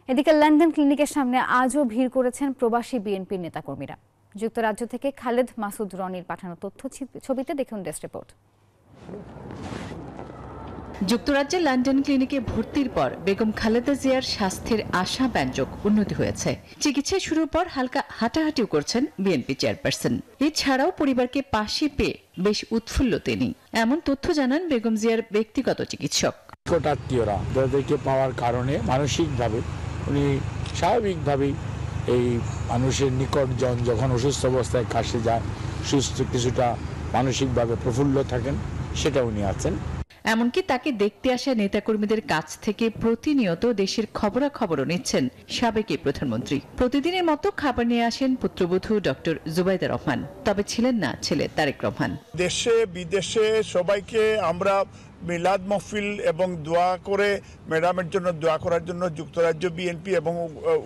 এদিকে লন্ডন ক্লিনিকের সামনে আজও ভিড় করেছেন প্রবাসী বিএনপির নেতাকর্মীরা। যুক্তরাজ্য থেকে খালেদ মাসুদ রনির পাঠানো তথ্য ছবিতে দেখুন ডেস্ক রিপোর্ট। যুক্তরাজ্যের লন্ডন ক্লিনিকে ভর্তির পর বেগম খালেদা জিয়ার স্বাস্থ্যের আশাব্যঞ্জক উন্নতি হয়েছে। চিকিৎসা শুরুর পর হালকা হাঁটাহাঁটিও করছেন বিএনপি চেয়ারপারসন। এছাড়াও পরিবারকে পাশে পেয়ে বেশ উৎফুল্ল তিনি, এমন তথ্য জানান বেগম জিয়ার ব্যক্তিগত চিকিৎসক। আত্মীয়রা যাদেরকে পাওয়ার কারণে মানসিকভাবে উনি স্বাভাবিকভাবেই এই মানুষের নিকটজন যখন অসুস্থ অবস্থায় কাছে যায়, সুস্থ কিছুটা মানসিকভাবে প্রফুল্ল থাকেন, সেটা উনি আছেন। এমনকি তাকে দেখতে আসা নেতাকর্মীদের কাছ থেকে প্রতিনিয়ত দেশের খবরাখবরও নিচ্ছেন সাবেক প্রধানমন্ত্রী। প্রতিদিনের মতো খাবার নিয়ে আসেন পুত্রবধূ ডক্টর জুবাইদা রহমান, তবে ছিলেন না ছেলে তারেক রহমান। দেশে বিদেশে সবাইকে আমরা মিলাদ মহফিল এবং দোয়া করে ম্যাডামের জন্য দোয়া করার জন্য যুক্তরাজ্য বিএনপি এবং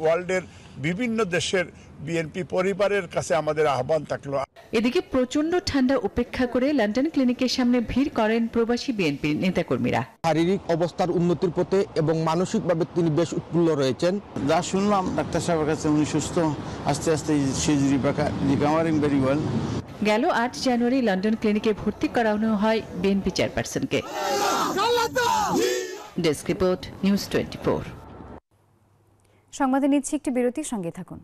ওয়ার্ল্ডের বিভিন্ন দেশের বিএনপি পরিবারের কাছে আমাদের আহ্বান থাকলো। এদিকে প্রচন্ড ঠান্ডা উপেক্ষা করে লন্ডন ক্লিনিকের সামনে ভিড় করেন প্রবাসী বিএনপির নেতাকর্মীরা। শারীরিক অবস্থার উন্নতির পথে এবং মানসিকভাবে তিনি বেশ উৎফুল্ল রয়েছেন। যা শুনলাম ডাক্তার সাহেবের কাছে, উনি সুস্থ, আস্তে আস্তে রিকভারিং ভেরি ওয়েল। গেল 8 জানুয়ারি লন্ডন ক্লিনিকে ভর্তি করানো হয় বিএনপি চেয়ারপারসনকে। Desk report, news 24। সংবাদে নিচ্ছি একটি বিরতির সঙ্গে থাকুন।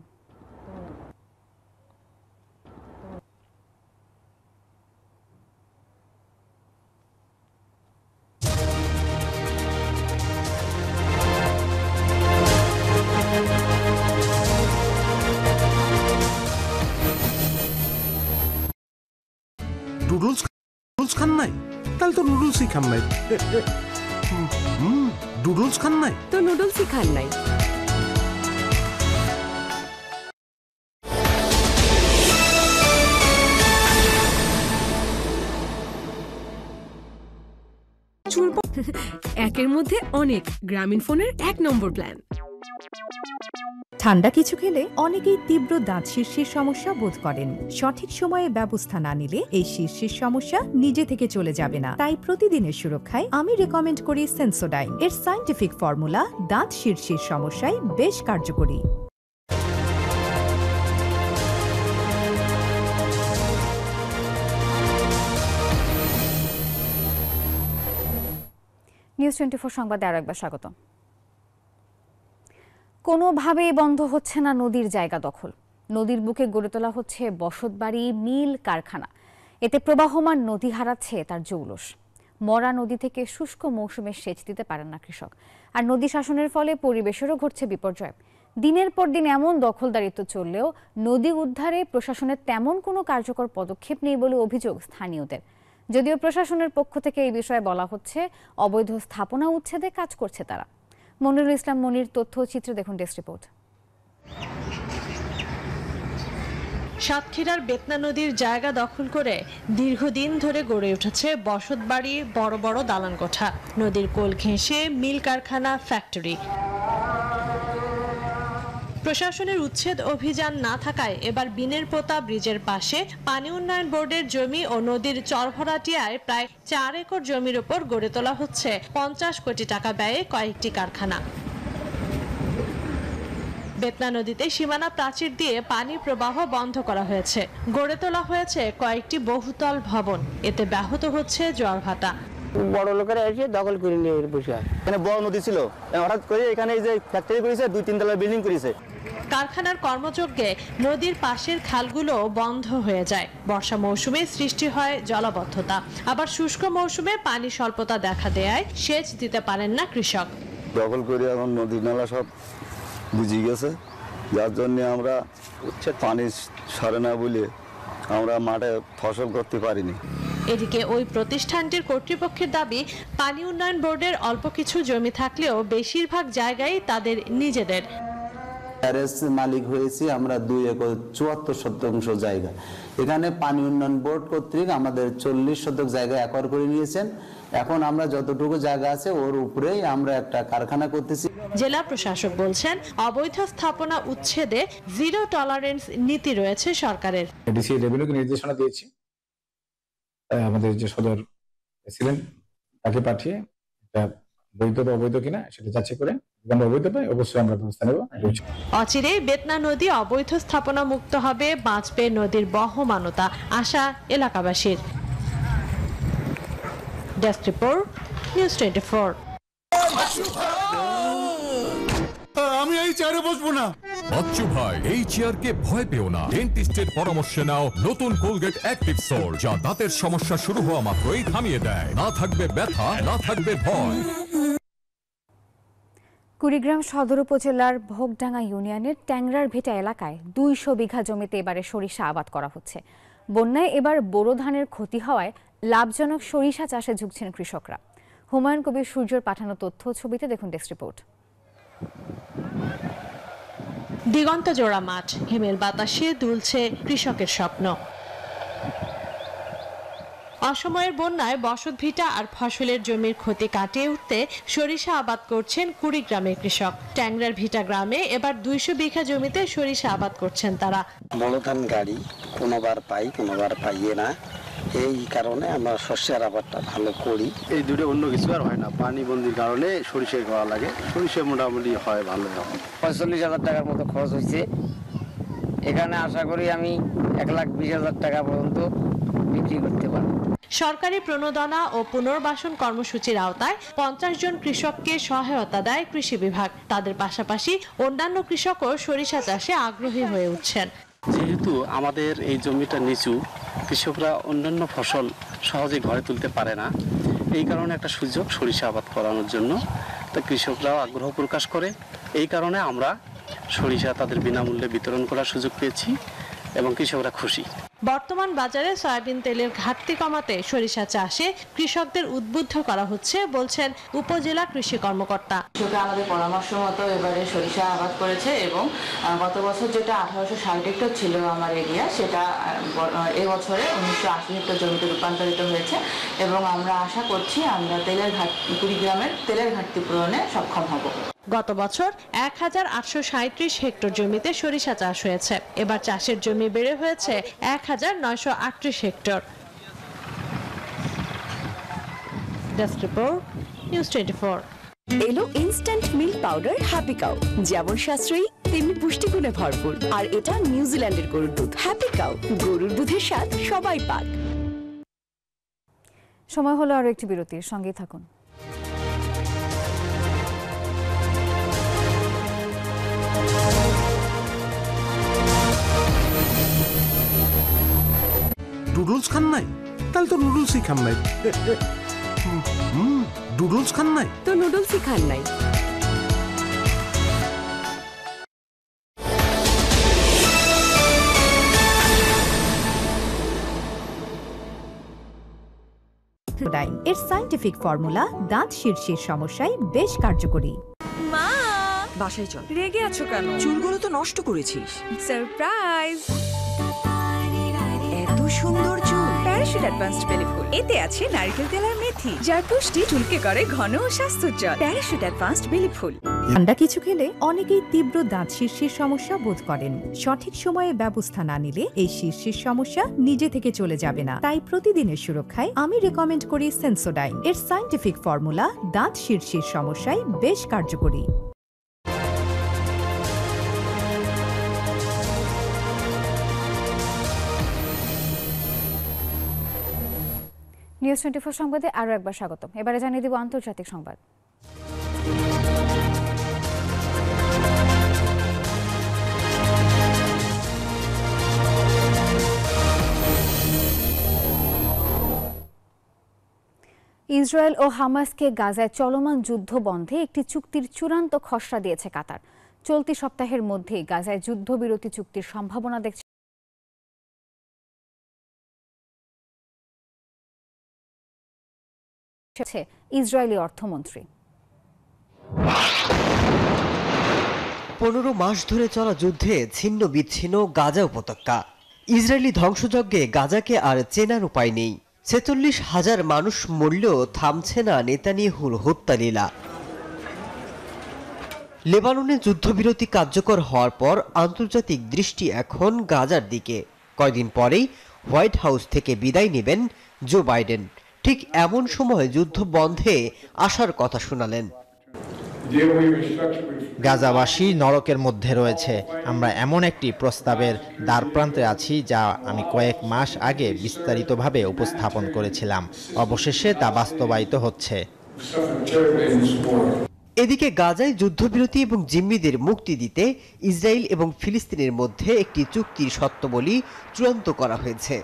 নুডলস খান নাই? তাহলে তো নুডলসই খান নাই। নুডলস খান নাই তো নুডলসই খান নাই। একের মধ্যে অনেক, গ্রামীণ ফোনের 1 নম্বর প্ল্যান। ঠান্ডা কিছু খেলে অনেকেই তীব্র দাঁত শীর্ষের সমস্যা বোধ করেন। সঠিক সময়ে ব্যবস্থা না নিলে এই শীর্ষের সমস্যা নিজে থেকে চলে যাবে না। তাই প্রতিদিনের সুরক্ষায় আমি রেকমেন্ড করি সেন্সোডাইন। এর সায়েন্টিফিক ফর্মুলা দাঁত শীর্ষের সমস্যায় বেশ কার্যকরী। নিউজ 24 সংবাদে আরো একবার স্বাগত। কোনোভাবেই বন্ধ হচ্ছে না নদীর জায়গা দখল। নদীর বুকে গড়ে তোলা হচ্ছে বসতবাড়ি, মিল, কারখানা। এতে প্রবাহমান নদী হারাচ্ছে তার জৌলস। মরা নদী থেকে শুষ্ক মৌসুমে সেচ দিতে পারেন না কৃষক। আর নদী শাসনের ফলে পরিবেশেরও ঘটছে বিপর্যয়। দিনের পর দিন এমন দখলদারিত্ব চললেও নদী উদ্ধারে প্রশাসনের তেমন কোনো কার্যকর পদক্ষেপ নেই বলে অভিযোগ স্থানীয়দের। যদিও প্রশাসনের পক্ষ থেকে এই বিষয়ে বলা হচ্ছে অবৈধ স্থাপনা উচ্ছেদে কাজ করছে তারা। মনিরুল ইসলাম মনির তথ্য চিত্র দেখুন ডেস্ক রিপোর্ট। সাতক্ষীরার বেতনা নদীর জায়গা দখল করে দীর্ঘদিন ধরে গড়ে উঠেছে বসতবাড়ি, বড় বড় দালান কোঠা, নদীর কোল ঘেঁষে মিল, কারখানা, ফ্যাক্টরি। প্রশাসনের উচ্ছেদ অভিযান না থাকায় এবার বিনেরপোতা ব্রিজের পাশে পানি উন্নয়ন বোর্ডের জমি ও নদীর চরভরাটিয়ায় প্রায় 4 একর জমির উপর গড়ে তোলা হচ্ছে 50 কোটি টাকা ব্যয়ে কয়েকটি কারখানা। বেতনা নদীতে সীমানা প্রাচীর দিয়ে পানি প্রবাহ বন্ধ করা হয়েছে। গড়ে তোলা হয়েছে কয়েকটি বহুতল ভবন, এতে ব্যাহত হচ্ছে জোয়ার ভাটা। বড় লোকেরা এসে দখল করে নিয়ে বসে আছে। এখানে বড় নদী ছিল, হঠাৎ করে এখানে এই যে ফ্যাক্টরি করেছে, 2-3 তলা বিল্ডিং করেছে। কারখানার কর্মযজ্ঞে নদীর পাশের খালগুলো বন্ধ হয়ে যায়। বর্ষা মৌসুমে সৃষ্টি হয় জলাবদ্ধতা, আবার শুষ্ক মৌসুমে পানি স্বল্পতা দেখা দেয়, সেচ দিতে পারেন না কৃষক। দখল করে এখন নদী নালা সব বুঝে গেছে, যার জন্য আমরা পানি সারে না বলে আমরা মাঠে ফসল করতে পারিনি। এদিকে ওই প্রতিষ্ঠানটির কর্তৃপক্ষের দাবি, পানি উন্নয়ন বোর্ডের অল্প কিছু জমি থাকলেও বেশিরভাগ জায়গায় তাদের নিজেদের। আরএস মালিক হয়েছি আমরা 2 একর 74 শতাংশ জায়গা। এখানে পানি উন্নয়ন বোর্ড কর্তৃক আমাদের 40 শতক জায়গা একর করে নিয়েছেন। এখন আমরা যতটুকু জায়গা আছে ওর উপরেই আমরা একটা কারখানা করতেছি। জেলা প্রশাসক বলছেন, অবৈধ স্থাপনা উচ্ছেদে জিরো টলারেন্স নীতি রয়েছে সরকারের। ডিসি রেভিনিউকে নির্দেশনা দিয়েছি, আমাদের যে সদর প্রেসিডেন্ট তাকে পাঠিয়ে এটা বৈধ বা অবৈধ কিনা সেটা যাচাই করে আমরা অবৈধ পাই অবশ্যই আমরা ব্যবস্থা নেব। অচিরেই বেতনা নদী অবৈধ স্থাপনা মুক্ত হবে, বাঁচবে নদীর বহমানতা, আশা এলাকাবাসীর। Desk report, news 24। আমি এই চেয়ারে বসবো না। বাচ্চু ভাই, এই চেয়ারকে ভয় পেও না। ডেন্টিস্টের পরামর্শে নাও নতুন কোলগেট অ্যাক্টিভ সোল, যা দাঁতের সমস্যা শুরু হওয়া মাত্রই থামিয়ে দেয়। না থাকবে ব্যথা, না থাকবে ভয়। কুড়িগ্রাম সদর উপজেলার ভোগডাঙ্গা ইউনিয়নের ট্যাংরার ভিটা এলাকায় 200 বিঘা জমিতে এবারে সরিষা আবাদ করা হচ্ছে। বন্যায় এবার বোরো ধানের ক্ষতি হওয়ায় লাভজনক সরিষা চাষে ঝুঁকছেন কৃষকরা। হুমায়ুন কবির সূর্যর পাঠানো তথ্য ছবিতে দেখুন ডেস্ক রিপোর্ট। দিগন্ত জোড়া মাঠ, হিমেল বাতাসে দুলছে কৃষকের স্বপ্ন। অসময়ের বন্যায় বসতভিটা আর ফসলের জমির ক্ষতি কাটিয়ে উঠতে সরিষা আবাদ করছেন কুড়িগ্রামের কৃষক। ট্যাংরার ভিটা গ্রামে এবার 200 বিঘা জমিতে সরিষা আবাদ করছেন তারা। বলধান গাড়ি কোনোবার পাই, কোনোবার পাইয়ে না, এই কারণে আমরা শস্যের আবাদটা ভালো করি। এই দুটো অন্য কিছু আর হয় না, পানি বন্দির কারণে সরিষা করা লাগে। সরিষা মোটামুটি হয় ভালো। 45,000 টাকার মতো খরচ হয়েছে। এখানে আশা করি আমি 1,20,000 টাকা পর্যন্ত বিক্রি করতে পারবো। সরকারি প্রণোদনা ও পুনর্বাসন কর্মসূচির আওতায় 50 জন কৃষককে সহায়তা দেয় কৃষি বিভাগ। তাদের পাশাপাশি অন্যান্য কৃষকও সরিষা চাষে আগ্রহী হয়ে উঠছেন। যেহেতু আমাদের এই জমিটা নিচু, কৃষকরা অন্যান্য ফসল সহজে ঘরে তুলতে পারে না, এই কারণে একটা সুযোগ সরিষা আবাদ করানোর জন্য। তা কৃষকরাও আগ্রহ প্রকাশ করে, এই কারণে আমরা সরিষা তাদের বিনামূল্যে বিতরণ করার সুযোগ পেয়েছি এবং কৃষকরা খুশি। বর্তমান বাজারে সয়াবিন তেলের ঘাটতি কমাতে সরিষা চাষে কৃষকদের উদ্বুদ্ধ করা হচ্ছে বলছেন উপজেলা কৃষি কর্মকর্তা। আমাদের পরামর্শ মতো এবারে সরিষা আবাদ করেছে এবং গত বছর যেটা 1860 হেক্টর ছিল আমার এরিয়া, সেটা এবছরে 1980 হেক্টর জমিতে রূপান্তরিত হয়েছে এবং আমরা আশা করছি আমরা কুড়িগ্রামের তেলের ঘাটতি পূরণে সক্ষম হব। গত বছর 1837 হেক্টর জমিতে সরিষা চাষ হয়েছে, এবার চাষের জমি বেড়ে হয়েছে 1938 হেক্টর। Desk report, news 24। এলো instant milk powder happy cow, যেমন সাশ্রয়ী তেমনি পুষ্টিগুণে ভরপুর। আর এটা নিউজিল্যান্ডের গরুর দুধ। হ্যাপি কাউ, গরুর দুধের স্বাদ সবাই পাক। সময় হলো আরো একটি বিরতির, সঙ্গেই থাকুন। নুডলস খান নাই? তাহলে তো নুডলসই খান নাই। নুডলস খান নাই তো নুডলসই খান নাই। এর সায়েন্টিফিক ফর্মুলা দাঁত শীর্ষের সমস্যায় বেশ কার্যকরী। মা, বাসায় চল। রেগে আছো কেন? চুলগুলো তো নষ্ট করেছিস। সারপ্রাইজ! এত সুন্দর চুল। প্যারাশুট অ্যাডভান্সড বেলি ফুল, এতে আছে নারকেল তেল আর মেথি, যার পুষ্টি চুলকে করে ঘন ও স্বাস্থ্যোজ্জ্বল। প্যারাশুট অ্যাডভান্সড বেলি ফুল। ঠান্ডা কিছু খেলে অনেকেই তীব্র দাঁত শীর্ষের সমস্যা বোধ করেন। সঠিক সময়ে ব্যবস্থা না নিলে এই শীর্ষের সমস্যা নিজে থেকে চলে যাবে না। তাই প্রতিদিনের সুরক্ষায় আমি রেকমেন্ড করি সেন্সোডাইন। এর সায়েন্টিফিক ফর্মুলা দাঁত শীর্ষের সমস্যায় বেশ কার্যকরী। নিউজ 24 সংবাদে আরও একবার স্বাগত। এবারে জানিয়ে দেব আন্তর্জাতিক সংবাদ। ইসরায়েল ও হামাসকে গাজায় চলমান যুদ্ধ বন্ধে একটি চুক্তির চূড়ান্ত খসড়া দিয়েছে কাতার। চলতি সপ্তাহের মধ্যেই গাজায় যুদ্ধবিরতি চুক্তির সম্ভাবনা দেখছে ইসরায়েলি অর্থমন্ত্রী। 15 মাস ধরে চলা যুদ্ধে ছিন্ন বিচ্ছিন্ন গাজা উপত্যকা। ইসরায়েলি ধ্বংসযজ্ঞে গাজাকে আর চেনার উপায় নেই। 46,000 মানুষ মরলেও থামছে না নেতানিয়াহুর হত্যালীলা। লেবাননে যুদ্ধবিরতি কার্যকর হওয়ার পর আন্তর্জাতিক দৃষ্টি এখন গাজার দিকে। কয়দিন পরেই হোয়াইট হাউস থেকে বিদায় নেবেন জো বাইডেন। ঠিক এমন সময় যুদ্ধ বন্ধে আসার কথা শোনালেন। গাজাবাসী নরকের মধ্যে রয়েছে। আমরা এমন একটি প্রস্তাবের দ্বারপ্রান্তে আছি যা আমি কয়েক মাস আগে বিস্তারিতভাবে উপস্থাপন করেছিলাম। অবশেষে তা বাস্তবায়িত হচ্ছে। এদিকে গাজায় যুদ্ধবিরতি এবং জিম্মিদের মুক্তি দিতে ইসরায়েল এবং ফিলিস্তিনের মধ্যে একটি চুক্তির শর্তাবলী চূড়ান্ত করা হয়েছে।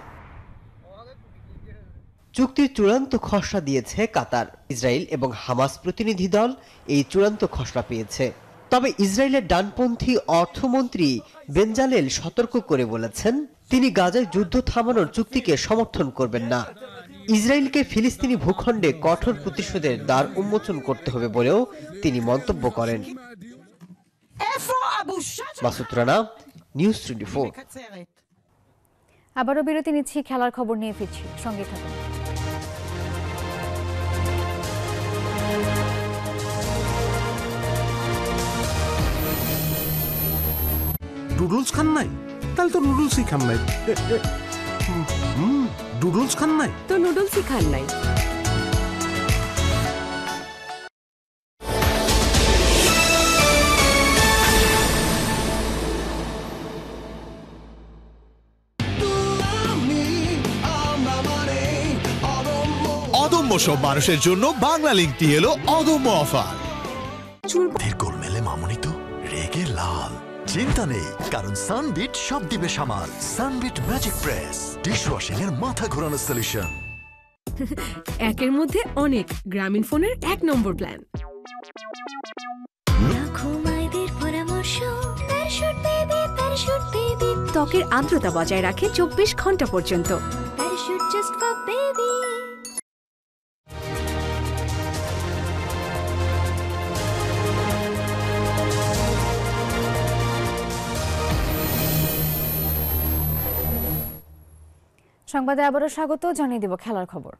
চুক্তির চূড়ান্ত খসড়া দিয়েছে কাতার। ইসরায়েল এবং হামাস প্রতিনিধি দল এই চূড়ান্ত খসড়া পেয়েছে। তবে ইসরায়েলের ডানপন্থী অর্থমন্ত্রী বেনজালেল সতর্ক করে বলেছেন, তিনি গাজায় যুদ্ধ থামানোর চুক্তিকে সমর্থন করবেন না। ইসরায়েলকে ফিলিস্তিনি ভূখণ্ডে কঠোর প্রতিশোধের দ্বার উন্মোচন করতে হবে বলেও তিনি মন্তব্য করেন। মাসুদ রানা, নিউজ 24। আবারও বিরতি নিচ্ছি, খেলার খবর নিয়ে ফিরছি, সঙ্গে থাকুন। নুডলস খান নাই? তাহলে তো নুডলসই খান নাই। নুডলস খান নাই তো নুডলসই খান নাই। অদম্য সব মানুষের জন্য বাংলা লিংকটি এলো অদম্য অফার। চুলের গোলমেলে মামনি তো রেগে লাল। চিন্তা নেই, কারণ সানবিট সব দিবে সামাল। সানবিট ম্যাজিক প্রেস ডিশওয়াশিং এর মাথা ঘোরানো সলিউশন। একের মধ্যে অনেক, গ্রামীণ ফোনের 1 নম্বর প্ল্যান। ত্বকের আর্দ্রতা বজায় রাখে 24 ঘন্টা পর্যন্ত। সংবাদে আবারও স্বাগত, জানিয়ে দেব খেলার খবর।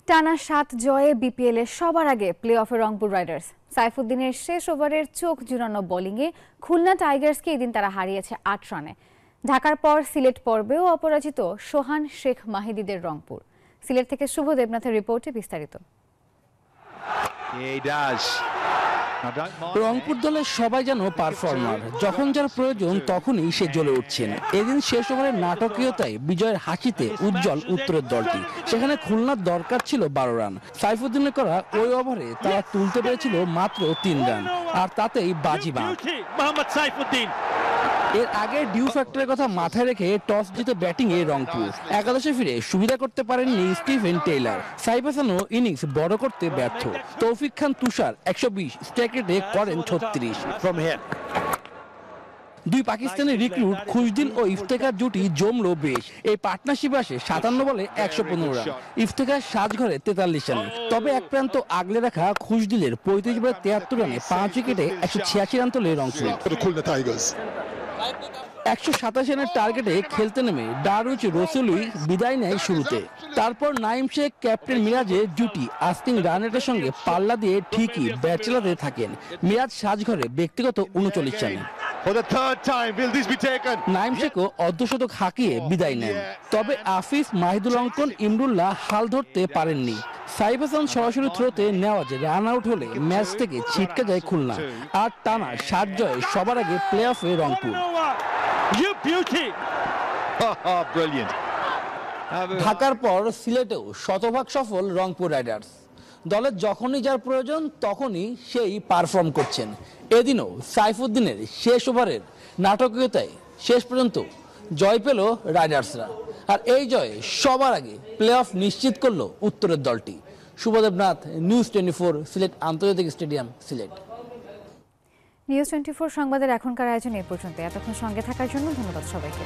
টানা 7 জয়ে বিপিএল এ সবার আগে প্লে অফে রংপুর রাইডার্স। সাইফুদ্দিনের শেষ ওভারের চোখ জুড়ানো বোলিংয়ে খুলনা টাইগার্সকে এদিন তারা হারিয়েছে 8 রানে। ঢাকার পর সিলেট পর্বেও অপরাজিত সোহান শেখ মাহিদিদের রংপুর। সিলেট থেকে শুভ দেবনাথের রিপোর্টে বিস্তারিত। রংপুর দলের সবাই যেন পারফর্মার, যখন যার প্রয়োজন তখনই সে জ্বলে উঠছেন। এদিন শেষ ওভারের নাটকীয়তায় বিজয়ের হাসিতে উজ্জ্বল উত্তরের দলটি। সেখানে খুলনার দরকার ছিল 12 রান। সাইফুদ্দিনের করা ওই ওভারে তারা তুলতে পেরেছিল মাত্র 3 রান, আর তাতেই বাজিমাত। এর আগে ডিউ ফ্যাক্টরের কথা মাথায় রেখে টস জিতে ব্যাটিং এ রংপুর। একাদশে ফিরে সুবিধা করতে পারেননি স্টিফেন টেইলার। সাইফ হাসানও ইনিংস বড় করতে ব্যর্থ। তৌফিক খান তুষার 120, স্ট্রাইক রেটে করেন 36। দুই পাকিস্তানি রিক্রুট খুশদিন ও ইফতেখার জুটি জমলো বেশ। এই পার্টনারশিপ আসে 57 বলে 115 রান, ইফতেখার সাজঘরে 43 রান। তবে এক প্রান্ত আগলে রাখা খুশদিলের 35 বলে 73 রানে 5 উইকেটে 186 রান তোলে রংপুর। 127 রানের টার্গেটে খেলতে নেমে ডারউইচ রসুলুই বিদায় নেয় শুরুতে। তারপর নাইম শেখ, ক্যাপ্টেন মিরাজের জুটি আস্তিং রানেটের সঙ্গে পাল্লা দিয়ে ঠিকই ব্যাট চালাতে থাকেন। মিরাজ সাজঘরে ব্যক্তিগত 39 রানে। For the third time, will this be taken? Naim শেখও অর্ধশতক হাঁকিয়ে বিদায় নেন, তবে আফিফ, মাহিদুল অঙ্কন, ইমরুল্লাহ হাল ধরতে পারেননি। সাইফ হাসান সরাসরি থ্রোতে নেওয়াজে রান আউট হলে ম্যাচ থেকে ছিটকে যায় খুলনা, আর টানা 7 জয়ে সবার আগে প্লে অফে রংপুর। Brilliant. ঢাকার পর সিলেটেও শতভাগ সফল রংপুর রাইডার্স। দলের যখনই যার প্রয়োজন তখনই সেই পারফর্ম করছেন। এদিনও সাইফুদ্দিনের শেষ ওভারের নাটকীয়তায় শেষ পর্যন্ত জয় পেল রাইডার্সরা, আর এই জয়ে সবার আগে প্লে অফ নিশ্চিত করলো উত্তরের দলটি। শুভদেবনাথ, নিউজ 24, সিলেট আন্তর্জাতিক স্টেডিয়াম, সিলেট। নিউজ 24 সংবাদের এখনকার আয়োজন এই পর্যন্ত। এতক্ষণ সঙ্গে থাকার জন্য ধন্যবাদ সবাইকে।